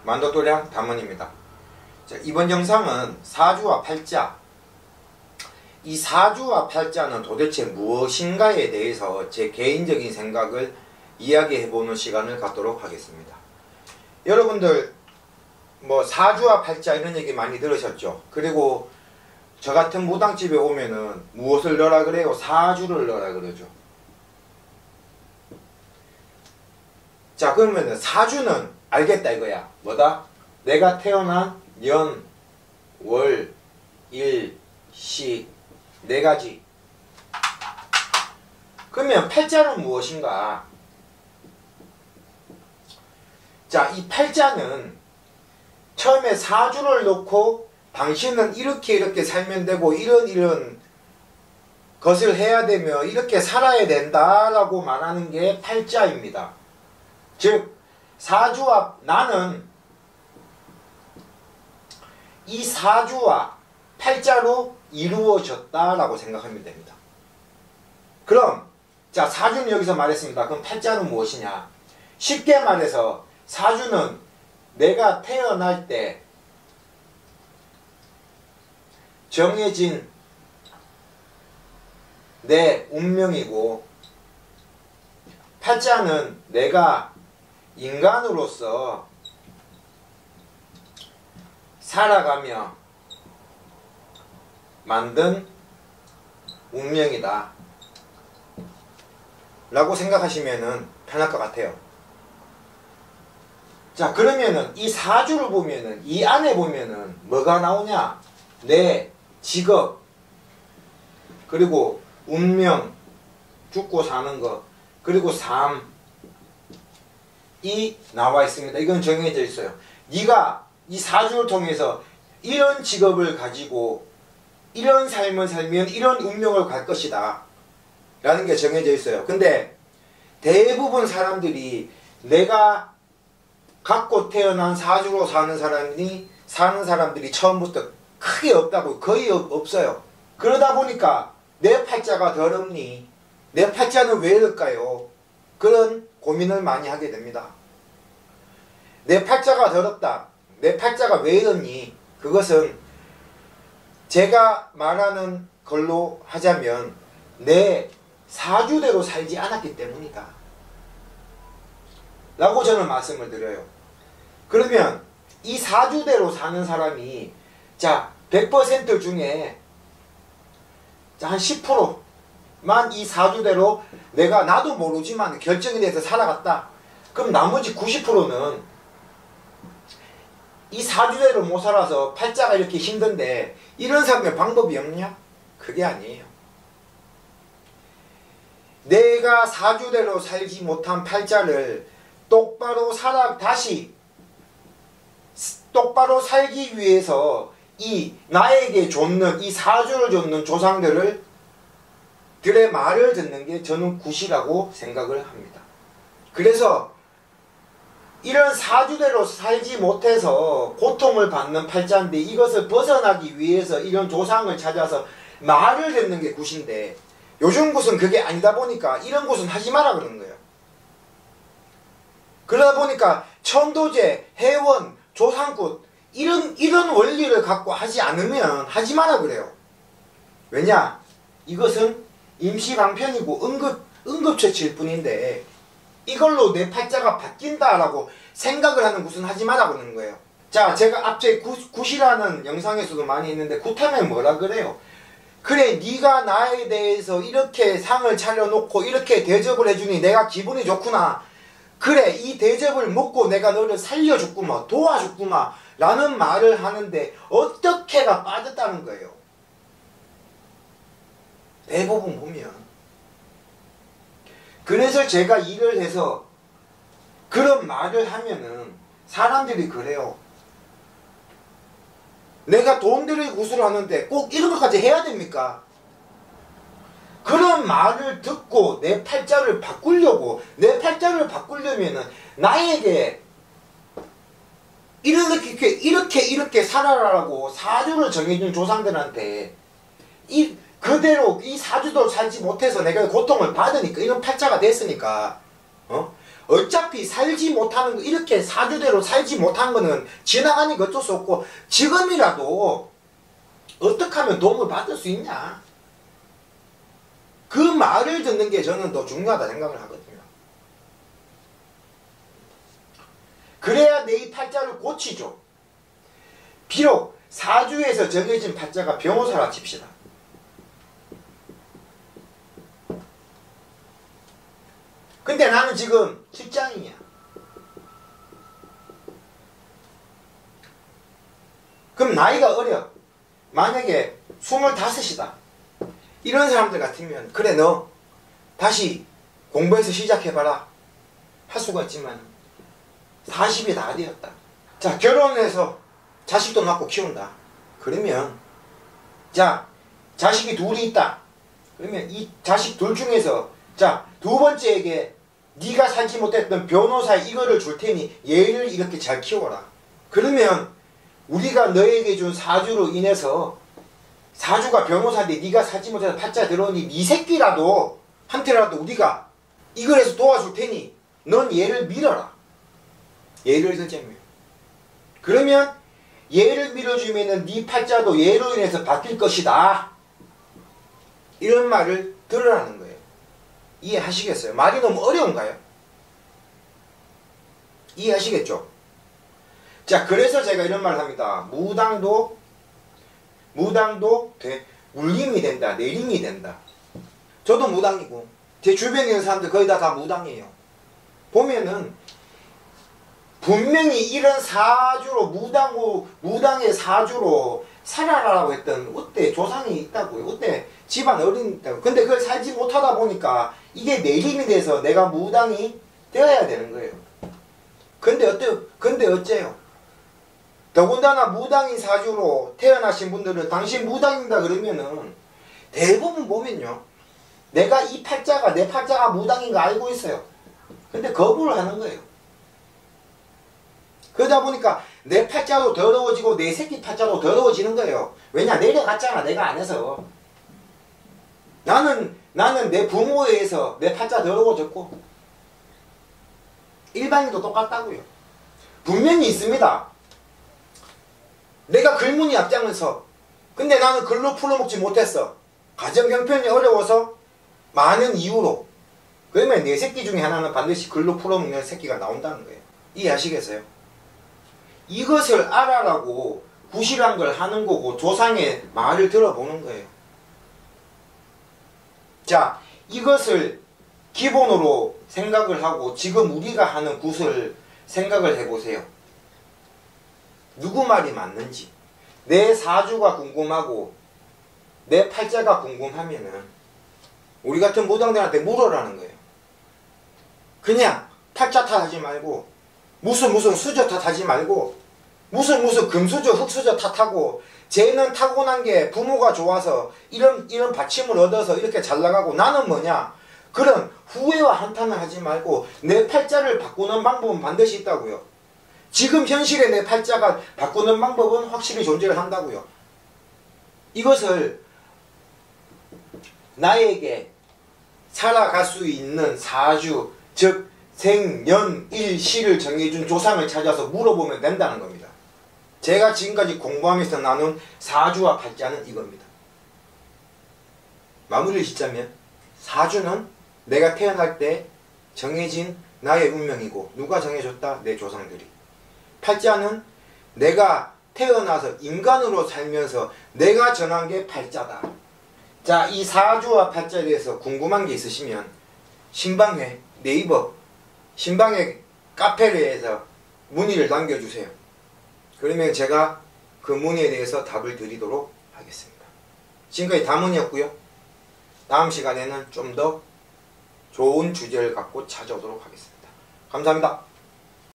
만도도량 담원입니다. 자, 이번 영상은 사주와 팔자, 이 사주와 팔자는 도대체 무엇인가에 대해서 제 개인적인 생각을 이야기해보는 시간을 갖도록 하겠습니다. 여러분들 뭐 사주와 팔자 이런 얘기 많이 들으셨죠? 그리고 저 같은 무당집에 오면은 무엇을 넣으라 그래요? 사주를 넣으라 그러죠. 자, 그러면은 사주는 알겠다 이거야. 뭐다? 내가 태어난 년, 월, 일, 시 네 가지. 그러면 팔자는 무엇인가? 자, 이 팔자는 처음에 사주를 놓고 당신은 이렇게 살면 되고 이런 것을 해야 되며 이렇게 살아야 된다라고 말하는 게 팔자입니다. 즉 사주와 나는 이 사주와 팔자로 이루어졌다라고 생각하면 됩니다. 그럼 자, 사주는 여기서 말했습니다. 그럼 팔자는 무엇이냐? 쉽게 말해서 사주는 내가 태어날 때 정해진 내 운명이고, 팔자는 내가 인간으로서 살아가며 만든 운명이다 라고 생각하시면 편할 것 같아요. 자, 그러면은 이 사주를 보면은 이 안에 보면은 뭐가 나오냐? 내 직업, 그리고 운명, 죽고 사는 것, 그리고 삶이 나와 있습니다. 이건 정해져 있어요. 네가 이 사주를 통해서 이런 직업을 가지고 이런 삶을 살면 이런 운명을 갈 것이다 라는 게 정해져 있어요. 근데 대부분 사람들이 내가 갖고 태어난 사주로 사는 사람들이 처음부터 크게 없다고, 거의 없어요. 그러다 보니까 내 팔자가 더럽니? 내 팔자는 왜 이럴까요? 그런 고민을 많이 하게 됩니다. 내 팔자가 더럽다. 내 팔자가 왜 이러니? 그것은 제가 말하는 걸로 하자면 내 사주대로 살지 않았기 때문이다 라고 저는 말씀을 드려요. 그러면 이 사주대로 사는 사람이 자 100% 중에 한 10%만 이 사주대로 내가 나도 모르지만 결정이 돼서 살아갔다. 그럼 나머지 90%는 이 사주대로 못 살아서 팔자가 이렇게 힘든데 이런 사람의 방법이 없냐? 그게 아니에요. 내가 사주대로 살지 못한 팔자를 똑바로 똑바로 살기 위해서 이 나에게 줬는 이 사주를 줬는 조상들의 말을 듣는 게 저는 굿이라고 생각을 합니다. 그래서 이런 사주대로 살지 못해서 고통을 받는 팔자인데 이것을 벗어나기 위해서 이런 조상을 찾아서 말을 듣는 게 굿인데, 요즘 굿은 그게 아니다 보니까 이런 굿은 하지 마라 그러는 거예요. 그러다 보니까 천도제, 해원, 조상굿 이런 원리를 갖고 하지 않으면 하지 마라 그래요. 왜냐? 이것은 임시방편이고 응급처치일 뿐인데 이걸로 내 팔자가 바뀐다라고 생각을 하는 굿은 하지 마라 그러는 거예요. 자, 제가 앞에 굿이라는 영상에서도 많이 했는데 굿하면 뭐라 그래요? 그래, 네가 나에 대해서 이렇게 상을 차려놓고 이렇게 대접을 해주니 내가 기분이 좋구나. 그래, 이 대접을 먹고 내가 너를 살려줬구만, 도와줬구만 라는 말을 하는데 어떻게가 빠졌다는 거예요. 대부분 보면. 그래서 제가 일을 해서 그런 말을 하면은 사람들이 그래요. 내가 돈 들여 구슬을 하는데 꼭 이런 것까지 해야 됩니까? 그런 말을 듣고 내 팔자를 바꾸려면은 나에게 이렇게 살아라라고 사주를 정해준 조상들한테 그대로 이 사주대로 살지 못해서 내가 고통을 받으니까 이런 팔자가 됐으니까 어차피 살지 못하는 거, 이렇게 사주대로 살지 못한 거는 지나가니까 어쩔 수 없고, 지금이라도 어떻게 하면 도움을 받을 수 있냐, 그 말을 듣는 게 저는 더 중요하다 생각을 하거든요. 그래야 내 이 팔자를 고치죠. 비록 사주에서 정해진 팔자가 변호사라 칩시다. 근데 나는 지금 직장인이야. 그럼 나이가 어려. 만약에 25이다. 이런 사람들 같으면 그래 너 다시 공부해서 시작해봐라 할 수가 있지만 40이 다 되었다. 자, 결혼해서 자식도 낳고 키운다. 그러면 자, 자식이 둘이 있다. 그러면 이 자식 둘 중에서 자, 두 번째에게 네가 살지 못했던 변호사 이거를 줄 테니 얘를 이렇게 잘 키워라. 그러면 우리가 너에게 준 사주로 인해서 사주가 변호사인데 네가 살지 못해서 팔자 들어오니 네 새끼라도 한테라도 우리가 이걸 해서 도와줄 테니 넌 얘를 밀어라. 얘를 들자면 그러면 얘를 밀어주면은 네 팔자도 얘로 인해서 바뀔 것이다. 이런 말을 들으라는 거예요. 이해하시겠어요? 말이 너무 어려운가요? 이해하시겠죠? 자, 그래서 제가 이런 말을 합니다. 무당도 울림이 된다, 내림이 된다. 저도 무당이고 제 주변에 있는 사람들 거의 다 무당이에요. 보면은 분명히 이런 사주로 무당의 사주로 살아라라고 했던 그때 조상이 있다고요. 그때 집안 어른이 있다고. 근데 그걸 살지 못하다 보니까 이게 내림이 돼서 내가 무당이 되어야 되는 거예요. 근데 어째요? 더군다나 무당인 사주로 태어나신 분들은 당신 무당이다 그러면은 대부분 보면요, 내가 이 팔자가 내 팔자가 무당인 거 알고 있어요. 근데 거부를 하는 거예요. 그러다 보니까 내 팔자도 더러워지고 내 새끼 팔자도 더러워지는 거예요. 왜냐? 내려갔잖아, 내가 안 해서. 나는 내 부모에 의해서 내 팔자 더러워졌고 일반인도 똑같다고요. 분명히 있습니다. 내가 글문이 앞장서 근데 나는 글로 풀어먹지 못했어. 가정 형편이 어려워서 많은 이유로. 그러면 내 새끼 중에 하나는 반드시 글로 풀어먹는 새끼가 나온다는 거예요. 이해하시겠어요? 이것을 알아라고 구실한 걸 하는 거고 조상의 말을 들어보는 거예요. 자, 이것을 기본으로 생각을 하고 지금 우리가 하는 굿을 생각을 해보세요. 누구 말이 맞는지. 내 사주가 궁금하고 내 팔자가 궁금하면은 우리 같은 무당들한테 물어라는 거예요. 그냥 팔자 탓하지 말고 무슨 수저 탓하지 말고 무슨 금수저 흙수저 탓하고 쟤는 타고난 게 부모가 좋아서 이런 받침을 얻어서 이렇게 잘 나가고 나는 뭐냐, 그런 후회와 한탄을 하지 말고 내 팔자를 바꾸는 방법은 반드시 있다고요. 지금 현실의 내 팔자가 바꾸는 방법은 확실히 존재를 한다고요. 이것을 나에게 살아갈 수 있는 사주, 즉 생년일시를 정해준 조상을 찾아서 물어보면 된다는 겁니다. 제가 지금까지 공부하면서 나눈 사주와 팔자는 이겁니다. 마무리를 짓자면 사주는 내가 태어날 때 정해진 나의 운명이고 누가 정해줬다? 내 조상들이. 팔자는 내가 태어나서 인간으로 살면서 내가 정한 게 팔자다. 자, 이 사주와 팔자에 대해서 궁금한 게 있으시면 신방회, 네이버 신방회 카페를 해서 문의를 남겨주세요. 그러면 제가 그 문의에 대해서 답을 드리도록 하겠습니다. 지금까지 다문이었고요. 다음 시간에는 좀 더 좋은 주제를 갖고 찾아오도록 하겠습니다. 감사합니다.